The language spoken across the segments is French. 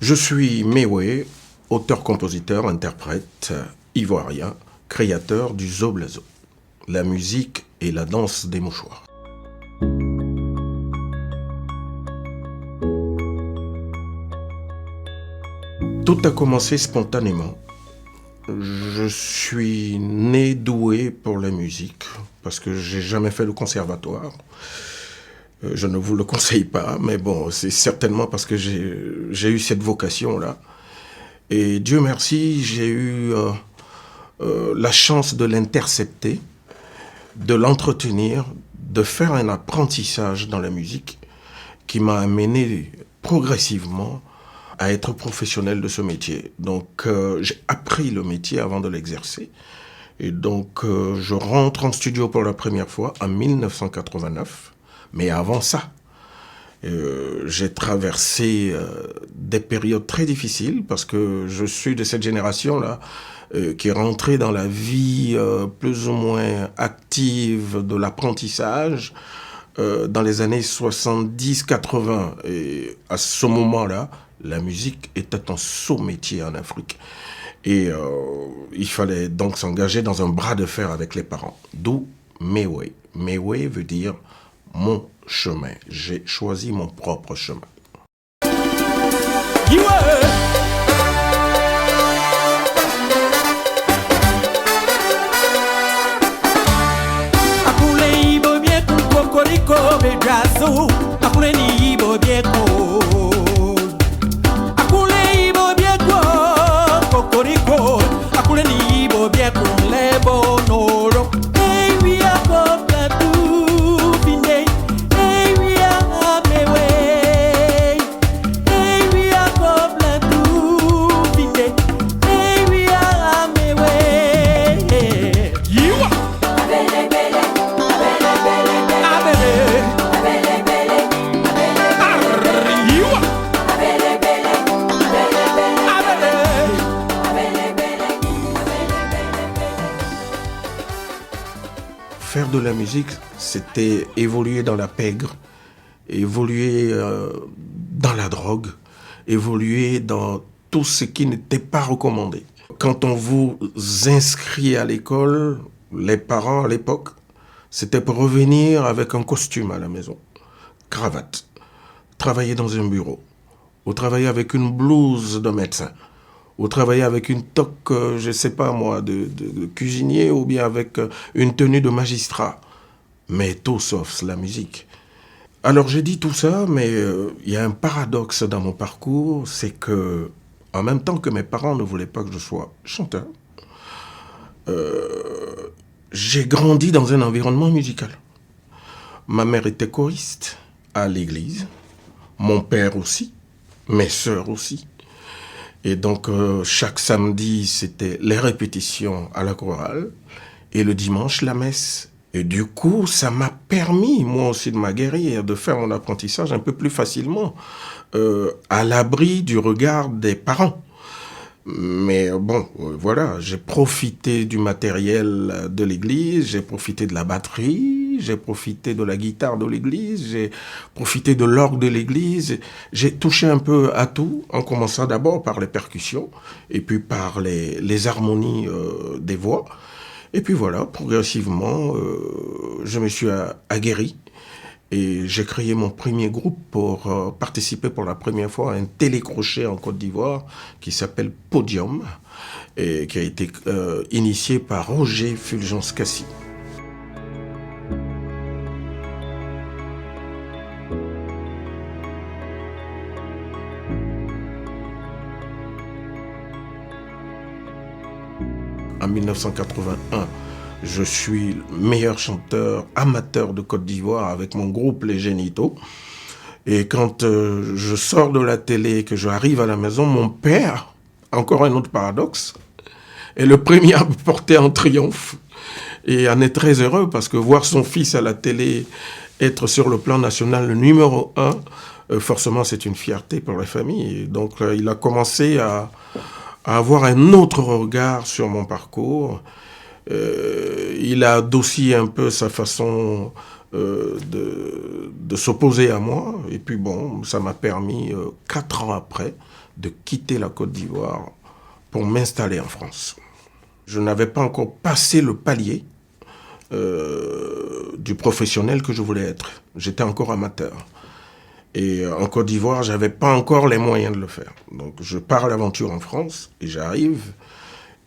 Je suis Mewe, auteur-compositeur, interprète, ivoirien, créateur du Zoblazo, la musique et la danse des mouchoirs. Tout a commencé spontanément. Je suis né doué pour la musique parce que j'ai jamais fait le conservatoire. Je ne vous le conseille pas, mais bon, c'est certainement parce que j'ai eu cette vocation-là. Et Dieu merci, j'ai eu la chance de l'intercepter, de l'entretenir, de faire un apprentissage dans la musique qui m'a amené progressivement à être professionnel de ce métier. Donc j'ai appris le métier avant de l'exercer. Et donc je rentre en studio pour la première fois en 1989. Mais avant ça, j'ai traversé des périodes très difficiles parce que je suis de cette génération-là qui est rentrée dans la vie plus ou moins active de l'apprentissage dans les années 70-80. Et à ce moment-là, la musique était un sot métier en Afrique. Et il fallait donc s'engager dans un bras de fer avec les parents. D'où Mewe. Mewe veut dire mon chemin. J'ai choisi mon propre chemin. Faire de la musique, c'était évoluer dans la pègre, évoluer dans la drogue, évoluer dans tout ce qui n'était pas recommandé. Quand on vous inscrit à l'école, les parents à l'époque, c'était pour revenir avec un costume à la maison, cravate, travailler dans un bureau, ou travailler avec une blouse de médecin, ou travailler avec une toque, je ne sais pas moi, de cuisinier, ou bien avec une tenue de magistrat. Mais tout sauf la musique. Alors j'ai dit tout ça, mais il y a un paradoxe dans mon parcours, c'est que, en même temps que mes parents ne voulaient pas que je sois chanteur, j'ai grandi dans un environnement musical. Ma mère était choriste à l'église, mon père aussi, mes sœurs aussi. Et donc, chaque samedi, c'était les répétitions à la chorale et le dimanche, la messe. Et du coup, ça m'a permis, moi aussi, de m'aguerrir, de faire mon apprentissage un peu plus facilement, à l'abri du regard des parents. Mais bon, voilà, j'ai profité du matériel de l'église, j'ai profité de la batterie, j'ai profité de la guitare de l'église, j'ai profité de l'orgue de l'église. J'ai touché un peu à tout, en commençant d'abord par les percussions, et puis par les harmonies des voix. Et puis voilà, progressivement, je me suis aguerri. Et j'ai créé mon premier groupe pour participer pour la première fois à un télécrochet en Côte d'Ivoire qui s'appelle Podium et qui a été initié par Roger Fulgence Cassi. En 1981, je suis le meilleur chanteur amateur de Côte d'Ivoire avec mon groupe Les Génitaux. Et quand je sors de la télé et que j'arrive à la maison, mon père, encore un autre paradoxe, est le premier à me porter en triomphe. Et en est très heureux parce que voir son fils à la télé être sur le plan national le numéro 1, forcément c'est une fierté pour la famille. Et donc il a commencé à avoir un autre regard sur mon parcours. Il a adouci un peu sa façon de s'opposer à moi. Et puis bon, ça m'a permis, 4 ans après, de quitter la Côte d'Ivoire pour m'installer en France. Je n'avais pas encore passé le palier du professionnel que je voulais être. J'étais encore amateur. Et en Côte d'Ivoire, je n'avais pas encore les moyens de le faire. Donc je pars à l'aventure en France et j'arrive.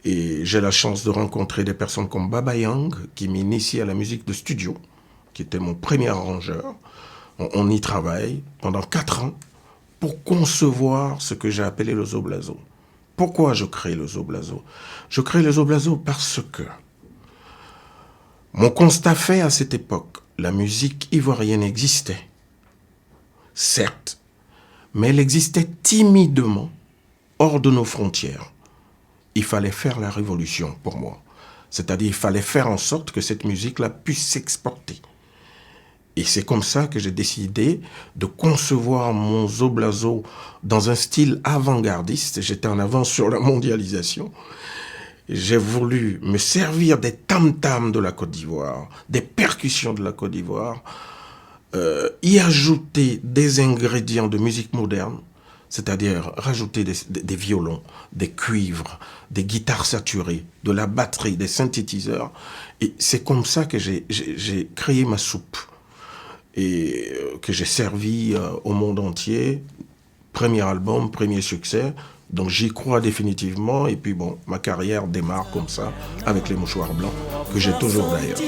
Et j'ai la chance de rencontrer des personnes comme Baba Yang, qui m'initie à la musique de studio, qui était mon premier arrangeur. On y travaille pendant 4 ans pour concevoir ce que j'ai appelé le Zoblazo. Pourquoi je crée le Zoblazo? Je crée le Zoblazo parce que mon constat fait à cette époque, la musique ivoirienne existait, certes, mais elle existait timidement hors de nos frontières. Il fallait faire la révolution pour moi. C'est-à-dire il fallait faire en sorte que cette musique-là puisse s'exporter. Et c'est comme ça que j'ai décidé de concevoir mon Zoblazo dans un style avant-gardiste. J'étais en avance sur la mondialisation. J'ai voulu me servir des tam-tams de la Côte d'Ivoire, des percussions de la Côte d'Ivoire, y ajouter des ingrédients de musique moderne, c'est-à-dire rajouter des violons, des cuivres, des guitares saturées, de la batterie, des synthétiseurs. Et c'est comme ça que j'ai créé ma soupe et que j'ai servi au monde entier. Premier album, premier succès. Donc j'y crois définitivement. Et puis bon, ma carrière démarre comme ça, avec les mouchoirs blancs, que j'ai toujours d'ailleurs.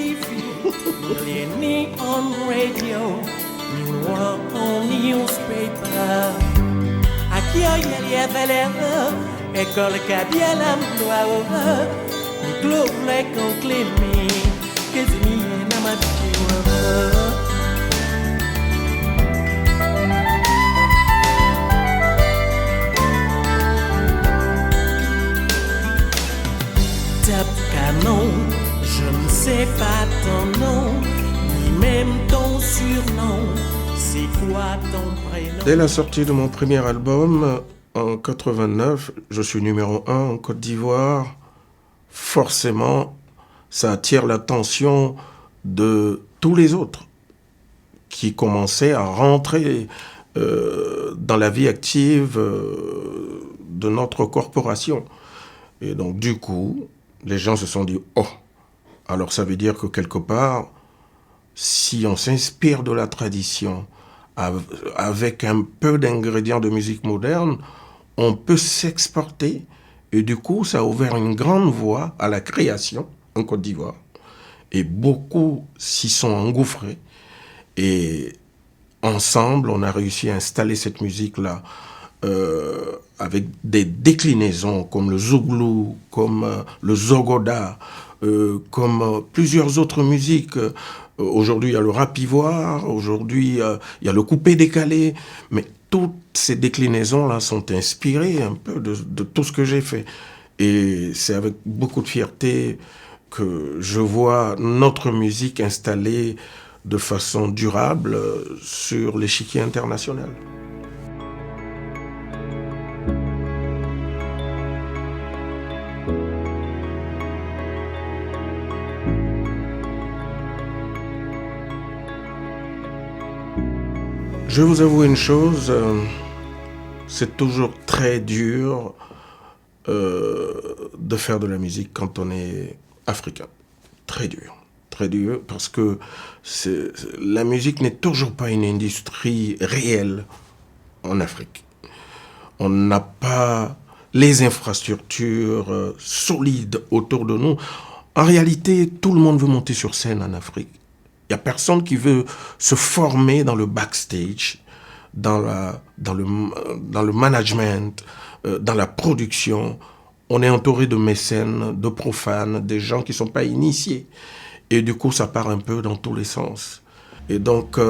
Top Canon, je ne sais pas ton nom, ni même ton surnom. C'est quoi ton prénom? Dès la sortie de mon premier album, en 89, je suis numéro 1 en Côte d'Ivoire. Forcément, ça attire l'attention de tous les autres qui commençaient à rentrer dans la vie active de notre corporation. Et donc, du coup, les gens se sont dit « Oh !» Alors, ça veut dire que quelque part, si on s'inspire de la tradition avec un peu d'ingrédients de musique moderne, on peut s'exporter. Et du coup, ça a ouvert une grande voie à la création en Côte d'Ivoire. Et beaucoup s'y sont engouffrés. Et ensemble, on a réussi à installer cette musique-là avec des déclinaisons comme le zouglou, comme le zogoda, comme plusieurs autres musiques. Aujourd'hui, il y a le rap ivoire, aujourd'hui, il y a le coupé décalé, mais toutes ces déclinaisons-là sont inspirées un peu de tout ce que j'ai fait. Et c'est avec beaucoup de fierté que je vois notre musique installée de façon durable sur l'échiquier international. Je vais vous avouer une chose, c'est toujours très dur de faire de la musique quand on est africain. Très dur, parce que la musique n'est toujours pas une industrie réelle en Afrique. On n'a pas les infrastructures solides autour de nous. En réalité, tout le monde veut monter sur scène en Afrique. Il n'y a personne qui veut se former dans le backstage, dans le management, dans la production. On est entouré de mécènes, de profanes, des gens qui ne sont pas initiés. Et du coup, ça part un peu dans tous les sens. Et donc,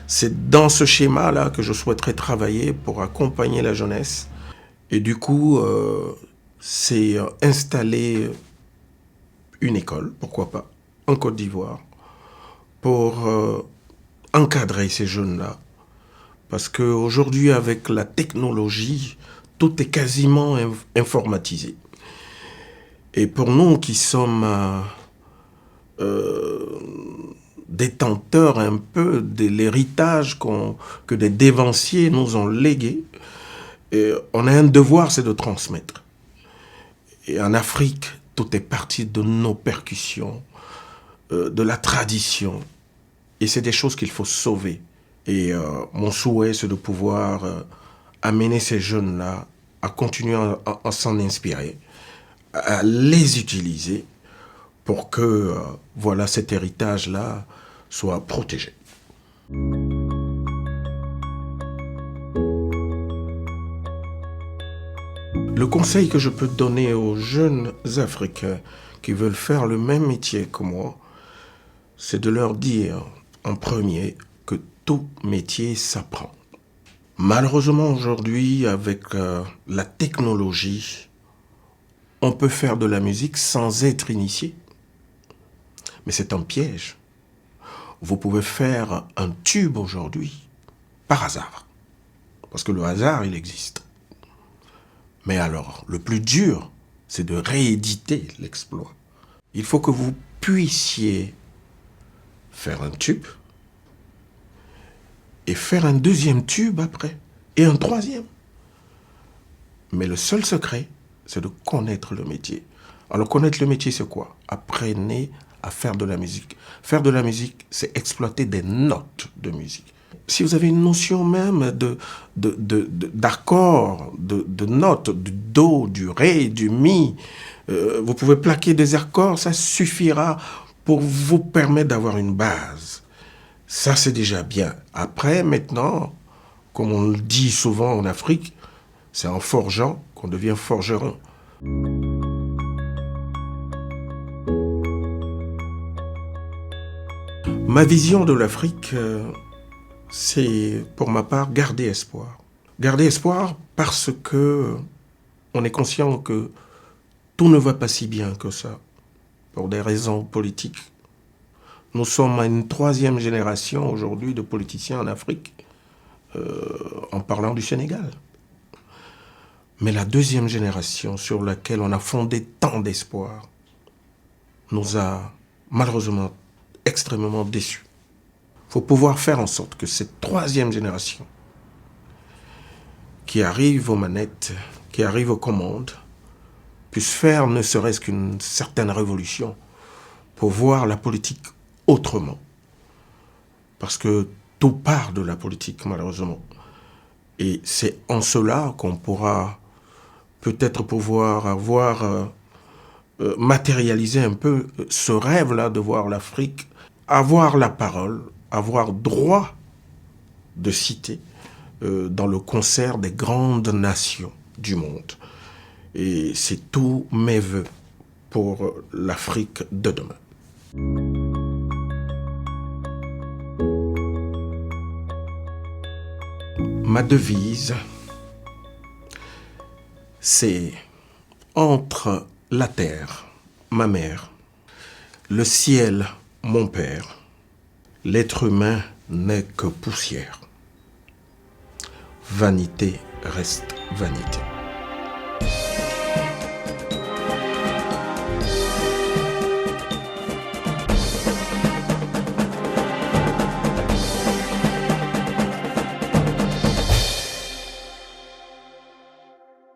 c'est dans ce schéma-là que je souhaiterais travailler pour accompagner la jeunesse. Et du coup, c'est installer une école, pourquoi pas, en Côte d'Ivoire, pour encadrer ces jeunes-là. Parce qu'aujourd'hui, avec la technologie, tout est quasiment informatisé. Et pour nous qui sommes détenteurs un peu de l'héritage que des dévanciers nous ont légué. Et on a un devoir, c'est de transmettre. Et en Afrique, tout est parti de nos percussions, de la tradition. Et c'est des choses qu'il faut sauver. Et mon souhait, c'est de pouvoir amener ces jeunes-là à continuer à s'en inspirer, à les utiliser pour que voilà, cet héritage-là soit protégé. Le conseil que je peux donner aux jeunes Africains qui veulent faire le même métier que moi, c'est de leur dire en premier que tout métier s'apprend. Malheureusement aujourd'hui, avec la technologie, on peut faire de la musique sans être initié. Mais c'est un piège. Vous pouvez faire un tube aujourd'hui par hasard. Parce que le hasard, il existe. Mais alors, le plus dur, c'est de rééditer l'exploit. Il faut que vous puissiez faire un tube et faire un deuxième tube après, et un troisième. Mais le seul secret, c'est de connaître le métier. Alors, connaître le métier, c'est quoi? Apprenez à faire de la musique. Faire de la musique, c'est exploiter des notes de musique. Si vous avez une notion même d'accords, de notes, du do, du ré, du mi, vous pouvez plaquer des accords, ça suffira pour vous permettre d'avoir une base. Ça, c'est déjà bien. Après, maintenant, comme on le dit souvent en Afrique, c'est en forgeant qu'on devient forgeron. Ma vision de l'Afrique, c'est pour ma part garder espoir. Garder espoir parce que on est conscient que tout ne va pas si bien que ça, pour des raisons politiques. Nous sommes à une troisième génération aujourd'hui de politiciens en Afrique, en parlant du Sénégal. Mais la deuxième génération sur laquelle on a fondé tant d'espoir nous a malheureusement extrêmement déçus. Il faut pouvoir faire en sorte que cette troisième génération qui arrive aux manettes, qui arrive aux commandes, puisse faire ne serait-ce qu'une certaine révolution pour voir la politique autrement. Parce que tout part de la politique, malheureusement. Et c'est en cela qu'on pourra peut-être pouvoir avoir matérialisé un peu ce rêve-là de voir l'Afrique avoir la parole, avoir droit de citer dans le concert des grandes nations du monde. Et c'est tous mes vœux pour l'Afrique de demain. Ma devise, c'est entre la terre, ma mère, le ciel, mon père, l'être humain n'est que poussière. Vanité reste vanité.